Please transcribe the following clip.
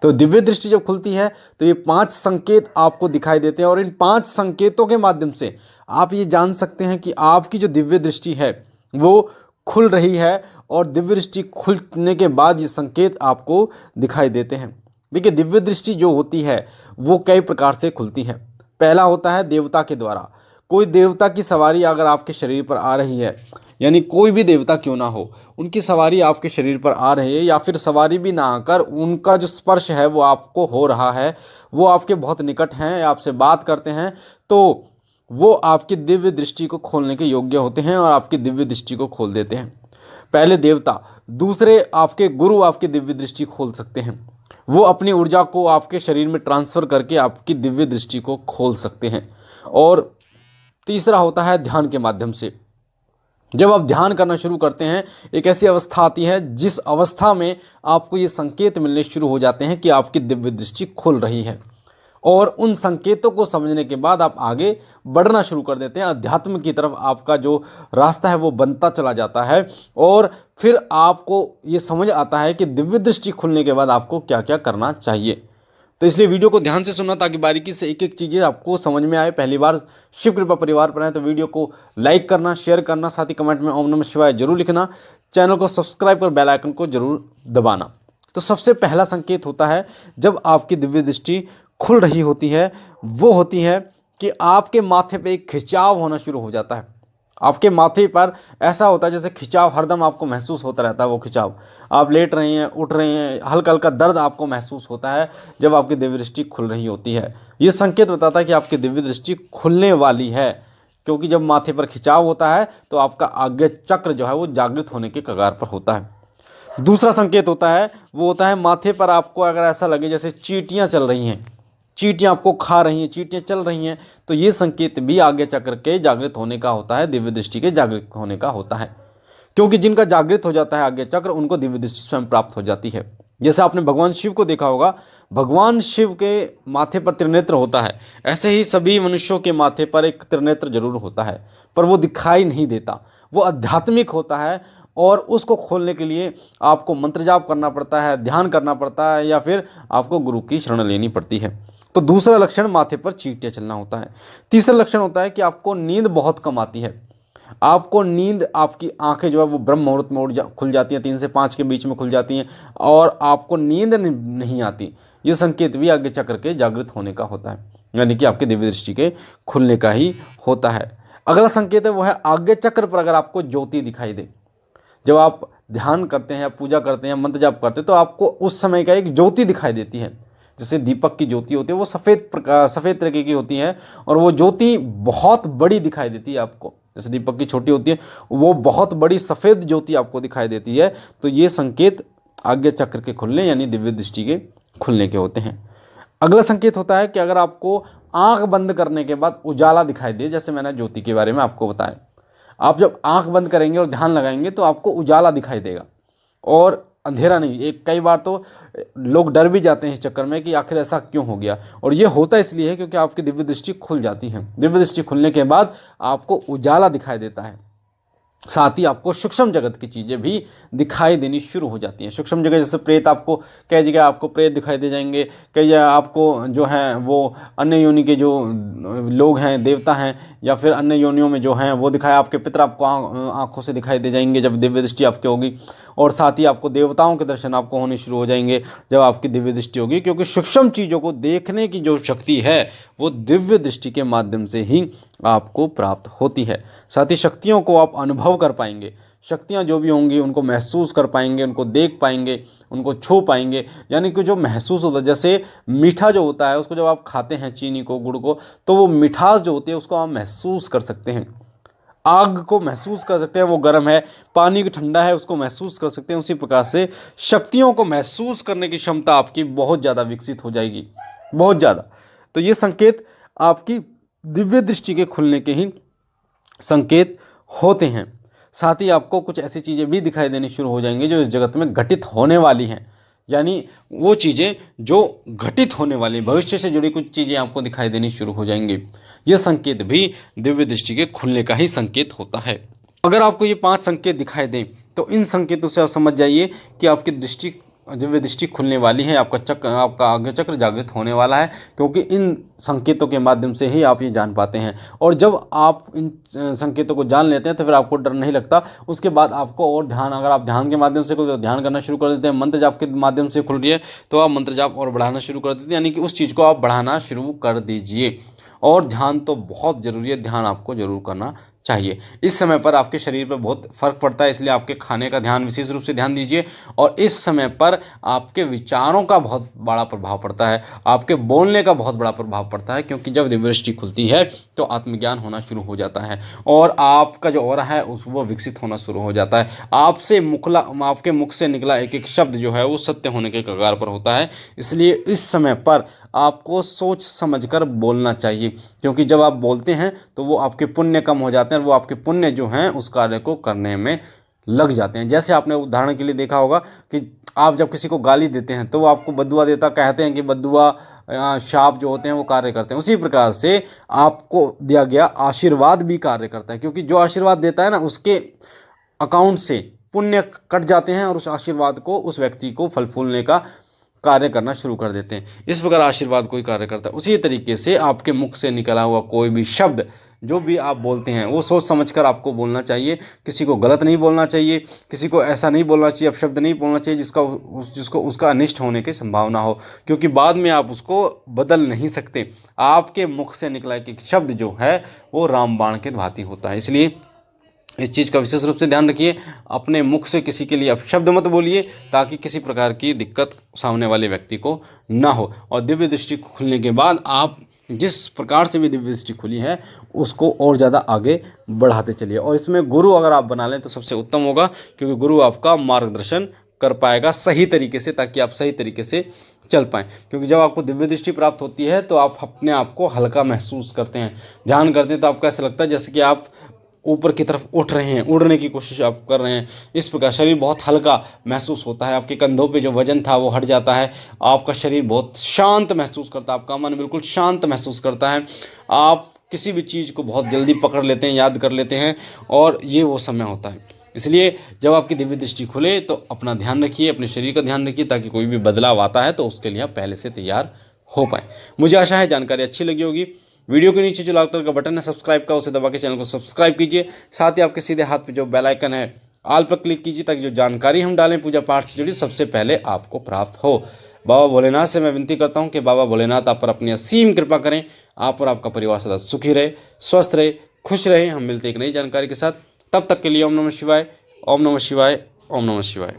तो दिव्य दृष्टि जब खुलती है तो ये 5 संकेत आपको दिखाई देते हैं और इन 5 संकेतों के माध्यम से आप ये जान सकते हैं कि आपकी जो दिव्य दृष्टि है वो खुल रही है। और दिव्य दृष्टि खुलने के बाद ये संकेत आपको दिखाई देते हैं। देखिए, दिव्य दृष्टि जो होती है वो कई प्रकार से खुलती है। पहला होता है देवता के द्वारा। कोई देवता की सवारी अगर आपके शरीर पर आ रही है, यानी कोई भी देवता क्यों ना हो, उनकी सवारी आपके शरीर पर आ रही है, या फिर सवारी भी ना आकर उनका जो स्पर्श है वो आपको हो रहा है, वो आपके बहुत निकट हैं, आपसे बात करते हैं, तो वो आपकी दिव्य दृष्टि को खोलने के योग्य होते हैं और आपकी दिव्य दृष्टि को खोल देते हैं। पहले देवता, दूसरे आपके गुरु आपकी दिव्य दृष्टि खोल सकते हैं। वो अपनी ऊर्जा को आपके शरीर में ट्रांसफ़र करके आपकी दिव्य दृष्टि को खोल सकते हैं। और तीसरा होता है ध्यान के माध्यम से। जब आप ध्यान करना शुरू करते हैं, एक ऐसी अवस्था आती है जिस अवस्था में आपको ये संकेत मिलने शुरू हो जाते हैं कि आपकी दिव्य दृष्टि खुल रही है। और उन संकेतों को समझने के बाद आप आगे बढ़ना शुरू कर देते हैं। अध्यात्म की तरफ आपका जो रास्ता है वो बनता चला जाता है और फिर आपको ये समझ आता है कि दिव्य दृष्टि खुलने के बाद आपको क्या क्या करना चाहिए। तो इसलिए वीडियो को ध्यान से सुनना ताकि बारीकी से एक एक चीज़ें आपको समझ में आए। पहली बार शिव कृपा परिवार पर आए तो वीडियो को लाइक करना, शेयर करना, साथ ही कमेंट में ओम नमः शिवाय जरूर लिखना। चैनल को सब्सक्राइब कर बेल आइकन को जरूर दबाना। तो सबसे पहला संकेत होता है जब आपकी दिव्य दृष्टि खुल रही होती है, वो होती है कि आपके माथे पे एक खिंचाव होना शुरू हो जाता है। आपके माथे पर ऐसा होता है जैसे खिंचाव हरदम आपको महसूस होता रहता है। वो खिंचाव, आप लेट रहे हैं, उठ रहे हैं, हल्का हल्का दर्द आपको महसूस होता है जब आपकी दिव्य दृष्टि खुल रही होती है। ये संकेत बताता है कि आपकी दिव्य दृष्टि खुलने वाली है, क्योंकि जब माथे पर खिंचाव होता है तो आपका आज्ञा चक्र जो है वो जागृत होने के कगार पर होता है। दूसरा संकेत होता है वो होता है माथे पर आपको अगर ऐसा लगे जैसे चींटियाँ चल रही हैं, चींटियाँ आपको खा रही हैं, चींटियाँ चल रही हैं, तो ये संकेत भी आज्ञा चक्र के जागृत होने का होता है, दिव्य दृष्टि के जागृत होने का होता है। क्योंकि जिनका जागृत हो जाता है आज्ञा चक्र, उनको दिव्य दृष्टि स्वयं प्राप्त हो जाती है। जैसे आपने भगवान शिव को देखा होगा, भगवान शिव के माथे पर त्रिनेत्र होता है, ऐसे ही सभी मनुष्यों के माथे पर एक त्रिनेत्र जरूर होता है, पर वो दिखाई नहीं देता, वो आध्यात्मिक होता है। और उसको खोलने के लिए आपको मंत्र जाप करना पड़ता है, ध्यान करना पड़ता है, या फिर आपको गुरु की शरण लेनी पड़ती है। तो दूसरा लक्षण माथे पर चींटियाँ चलना होता है। तीसरा लक्षण होता है कि आपको नींद बहुत कम आती है। आपको नींद, आपकी आंखें जो है वो ब्रह्म मुहूर्त में खुल जाती हैं, 3 से 5 के बीच में खुल जाती हैं और आपको नींद नहीं आती। ये संकेत भी आज्ञा चक्र के जागृत होने का होता है, यानी कि आपके दिव्य दृष्टि के खुलने का ही होता है। अगला संकेत है वो है आज्ञा चक्र पर अगर आपको ज्योति दिखाई दे। जब आप ध्यान करते हैं, पूजा करते हैं, मंत्र जाप करते हैं, तो आपको उस समय का एक ज्योति दिखाई देती है। जैसे दीपक की ज्योति होती है, वो सफ़ेद तरीके की होती है और वो ज्योति बहुत बड़ी दिखाई देती है आपको। जैसे दीपक की छोटी होती है, वो बहुत बड़ी सफ़ेद ज्योति आपको दिखाई देती है। तो ये संकेत आज्ञा चक्र के खुलने यानी दिव्य दृष्टि के खुलने के होते हैं। अगला संकेत होता है कि अगर आपको आंख बंद करने के बाद उजाला दिखाई दे, जैसे मैंने ज्योति के बारे में आपको बताया, आप जब आंख बंद करेंगे और ध्यान लगाएंगे तो आपको उजाला दिखाई देगा और अंधेरा नहीं। एक कई बार तो लोग डर भी जाते हैं इस चक्कर में कि आखिर ऐसा क्यों हो गया, और ये होता इसलिए है क्योंकि आपकी दिव्य दृष्टि खुल जाती है। दिव्य दृष्टि खुलने के बाद आपको उजाला दिखाई देता है, साथ ही आपको सूक्ष्म जगत की चीज़ें भी दिखाई देनी शुरू हो जाती हैं। सूक्ष्म जगत जैसे प्रेत, आपको कई जगह आपको प्रेत दिखाई दे जाएंगे, कई जगह आपको जो है वो अन्य योनि के जो लोग हैं, देवता हैं, या फिर अन्य योनियों में जो हैं वो दिखाए, आपके पितर आपको आँखों से दिखाई दे जाएंगे जब दिव्य दृष्टि आपकी होगी। और साथ ही आपको देवताओं के दर्शन आपको होने शुरू हो जाएंगे जब आपकी दिव्य दृष्टि होगी, क्योंकि सूक्ष्म चीज़ों को देखने की जो शक्ति है वो दिव्य दृष्टि के माध्यम से ही आपको प्राप्त होती है। साथ ही शक्तियों को आप अनुभव कर पाएंगे, शक्तियाँ जो भी होंगी उनको महसूस कर पाएंगे, उनको देख पाएंगे, उनको छू पाएंगे। यानी कि जो महसूस होता है, जैसे मीठा जो होता है उसको जब आप खाते हैं, चीनी को, गुड़ को, तो वो मिठास जो होती है उसको आप महसूस कर सकते हैं। आग को महसूस कर सकते हैं, वो गर्म है, पानी की ठंडा है, उसको महसूस कर सकते हैं। उसी प्रकार से शक्तियों को महसूस करने की क्षमता आपकी बहुत ज़्यादा विकसित हो जाएगी, बहुत ज़्यादा। तो ये संकेत आपकी दिव्य दृष्टि के खुलने के ही संकेत होते हैं। साथ ही आपको कुछ ऐसी चीज़ें भी दिखाई देनी शुरू हो जाएंगी जो इस जगत में घटित होने वाली हैं, यानी वो चीज़ें जो घटित होने वाली, भविष्य से जुड़ी कुछ चीज़ें आपको दिखाई देनी शुरू हो जाएंगी। ये संकेत भी दिव्य दृष्टि के खुलने का ही संकेत होता है। अगर आपको ये 5 संकेत दिखाई दें तो इन संकेतों से आप समझ जाइए कि आपकी दृष्टि दिव्य दृष्टि खुलने वाली है, आपका आज्ञा चक्र जागृत होने वाला है, क्योंकि इन संकेतों के माध्यम से ही आप ये जान पाते हैं। और जब आप इन संकेतों को जान लेते हैं तो फिर आपको डर नहीं लगता। उसके बाद आपको और ध्यान, अगर आप ध्यान के माध्यम से कोई ध्यान करना शुरू कर देते हैं, मंत्र जाप के माध्यम से खुल रही है तो आप मंत्र जाप और बढ़ाना शुरू कर देते हैं, यानी कि उस चीज़ को आप बढ़ाना शुरू कर दीजिए। और ध्यान तो बहुत ज़रूरी है, ध्यान आपको जरूर करना चाहिए। इस समय पर आपके शरीर पर बहुत फर्क पड़ता है, इसलिए आपके खाने का ध्यान विशेष रूप से ध्यान दीजिए। और इस समय पर आपके विचारों का बहुत बड़ा प्रभाव पड़ता है, आपके बोलने का बहुत बड़ा प्रभाव पड़ता है, क्योंकि जब दिव्य दृष्टि खुलती है तो आत्मज्ञान होना शुरू हो जाता है और आपका जो ऑरा है वो विकसित होना शुरू हो जाता है। आपके मुख से निकला एक एक शब्द जो है वो सत्य होने के कगार पर होता है। इसलिए इस समय पर आपको सोच समझकर बोलना चाहिए, क्योंकि जब आप बोलते हैं तो वो आपके पुण्य कम हो जाते हैं और वो आपके पुण्य जो हैं उस कार्य को करने में लग जाते हैं। जैसे आपने उदाहरण के लिए देखा होगा कि आप जब किसी को गाली देते हैं तो वो आपको बद्दुआ देता, कहते हैं कि बद्दुआ शाप जो होते हैं वो कार्य करते हैं। उसी प्रकार से आपको दिया गया आशीर्वाद भी कार्य करता है, क्योंकि जो आशीर्वाद देता है ना उसके अकाउंट से पुण्य कट जाते हैं और उस आशीर्वाद को, उस व्यक्ति को फल फूलने का कार्य करना शुरू कर देते हैं। इस प्रकार आशीर्वाद कोई कार्य करता है। उसी तरीके से आपके मुख से निकला हुआ कोई भी शब्द जो भी आप बोलते हैं वो सोच समझकर आपको बोलना चाहिए। किसी को गलत नहीं बोलना चाहिए, किसी को ऐसा नहीं बोलना चाहिए, अपशब्द नहीं बोलना चाहिए जिसको उसका अनिष्ट होने की संभावना हो, क्योंकि बाद में आप उसको बदल नहीं सकते। आपके मुख से निकला एक शब्द जो है वो रामबाण के भांति होता है। इसलिए इस चीज़ का विशेष रूप से ध्यान रखिए। अपने मुख से किसी के लिए अपशब्द मत बोलिए, ताकि किसी प्रकार की दिक्कत सामने वाले व्यक्ति को ना हो। और दिव्य दृष्टि खुलने के बाद आप जिस प्रकार से भी दिव्य दृष्टि खुली है उसको और ज़्यादा आगे बढ़ाते चलिए। और इसमें गुरु अगर आप बना लें तो सबसे उत्तम होगा, क्योंकि गुरु आपका मार्गदर्शन कर पाएगा सही तरीके से, ताकि आप सही तरीके से चल पाएँ। क्योंकि जब आपको दिव्य दृष्टि प्राप्त होती है तो आप अपने आप को हल्का महसूस करते हैं। ध्यान करते हैं तो आपको ऐसा लगता है जैसे कि आप ऊपर की तरफ उठ रहे हैं, उड़ने की कोशिश आप कर रहे हैं। इस प्रकार शरीर बहुत हल्का महसूस होता है, आपके कंधों पे जो वजन था वो हट जाता है, आपका शरीर बहुत शांत महसूस करता है, आपका मन बिल्कुल शांत महसूस करता है। आप किसी भी चीज़ को बहुत जल्दी पकड़ लेते हैं, याद कर लेते हैं, और ये वो समय होता है। इसलिए जब आपकी दिव्य दृष्टि खुले तो अपना ध्यान रखिए, अपने शरीर का ध्यान रखिए, ताकि कोई भी बदलाव आता है तो उसके लिए आप पहले से तैयार हो पाए। मुझे आशा है जानकारी अच्छी लगी होगी। वीडियो के नीचे जो लाल कलर का बटन है सब्सक्राइब का, उसे दबा के चैनल को सब्सक्राइब कीजिए। साथ ही आपके सीधे हाथ पे जो बेल आइकन है ऑल पर क्लिक कीजिए, ताकि जो जानकारी हम डालें पूजा पाठ से जुड़ी सबसे पहले आपको प्राप्त हो। बाबा भोलेनाथ से मैं विनती करता हूँ कि बाबा भोलेनाथ आप पर अपनी असीम कृपा करें, आप और आपका परिवार सदा सुखी रहे, स्वस्थ रहे, खुश रहे। हम मिलते एक नई जानकारी के साथ, तब तक के लिए ओम नमः शिवाय, ओम नमः शिवाय, ओम नमः शिवाय।